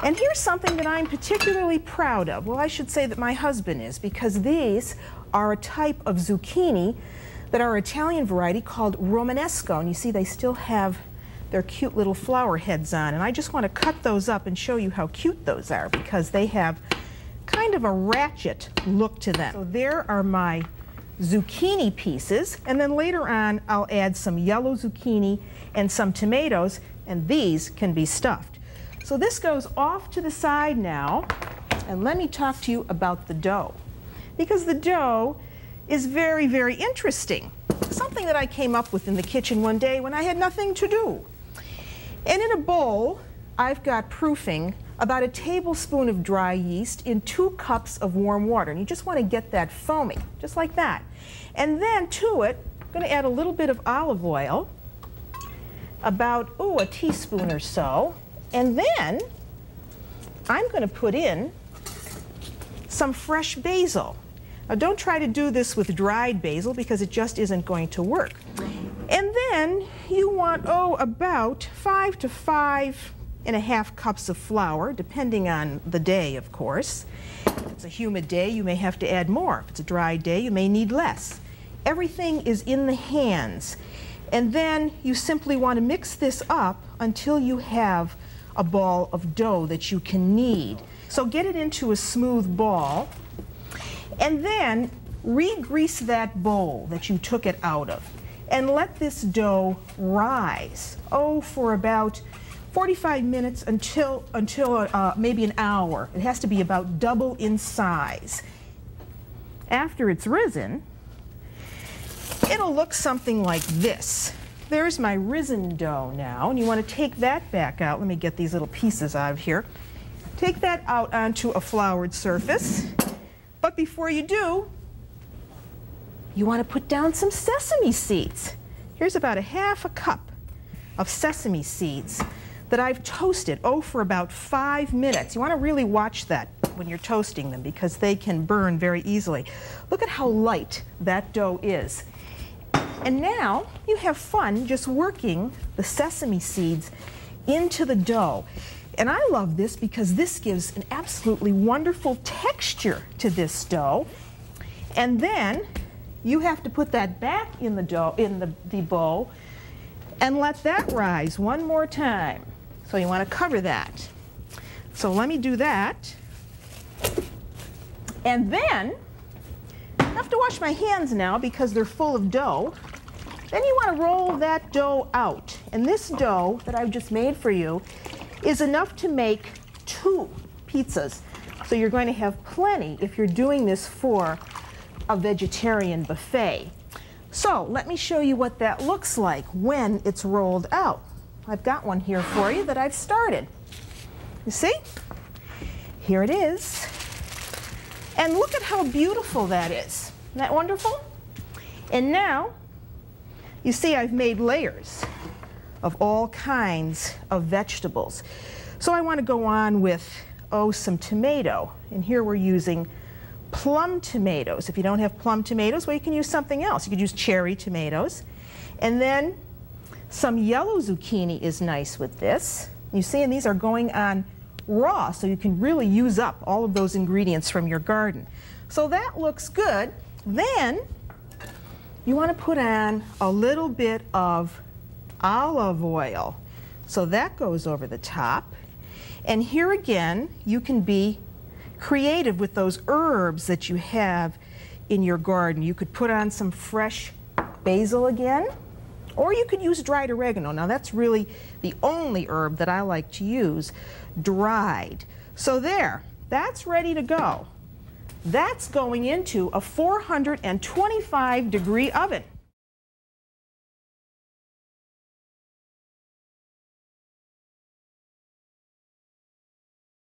And here's something that I'm particularly proud of. Well, I should say that my husband is, because these are a type of zucchini that are Italian variety called Romanesco. And you see they still have their cute little flower heads on. And I just want to cut those up and show you how cute those are, because they have kind of a ratchet look to them. So there are my zucchini pieces, and then later on I'll add some yellow zucchini and some tomatoes, and these can be stuffed. So this goes off to the side now, and let me talk to you about the dough, because the dough is very, very interesting. Something that I came up with in the kitchen one day when I had nothing to do. And in a bowl, I've got proofing about a tablespoon of dry yeast in 2 cups of warm water. And you just want to get that foamy, just like that. And then to it, I'm going to add a little bit of olive oil, about, a teaspoon or so. And then I'm going to put in some fresh basil. Now don't try to do this with dried basil, because it just isn't going to work. And then you want, about 5 to 5.5 cups of flour, depending on the day, of course. If it's a humid day, you may have to add more. If it's a dry day, you may need less. Everything is in the hands. And then you simply want to mix this up until you have a ball of dough that you can knead. So get it into a smooth ball, and then re-grease that bowl that you took it out of, and let this dough rise, for about 45 minutes until maybe an hour. It has to be about double in size. After it's risen, it'll look something like this. There's my risen dough now, and you want to take that back out. Let me get these little pieces out of here. Take that out onto a floured surface. But before you do, you want to put down some sesame seeds. Here's about 1/2 cup of sesame seeds that I've toasted, for about 5 minutes. You want to really watch that when you're toasting them, because they can burn very easily. Look at how light that dough is. And now you have fun just working the sesame seeds into the dough. And I love this because this gives an absolutely wonderful texture to this dough. And then you have to put that back in the dough, in the bowl, and let that rise one more time. So you want to cover that. So let me do that. And then, I have to wash my hands now because they're full of dough. Then you want to roll that dough out. And this dough that I've just made for you is enough to make 2 pizzas. So you're going to have plenty if you're doing this for a vegetarian buffet. So let me show you what that looks like when it's rolled out. I've got one here for you that I've started. You see? Here it is. And look at how beautiful that is. Isn't that wonderful? And now, you see I've made layers of all kinds of vegetables. So I want to go on with, some tomato. And here we're using plum tomatoes. If you don't have plum tomatoes, well, you can use something else. You could use cherry tomatoes. And then some yellow zucchini is nice with this. You see, and these are going on raw, so you can really use up all of those ingredients from your garden. So that looks good. Then you want to put on a little bit of olive oil. So that goes over the top. And here again, you can be creative with those herbs that you have in your garden. You could put on some fresh basil again, or you could use dried oregano. Now that's really the only herb that I like to use, dried. So there, that's ready to go. That's going into a 425-degree oven.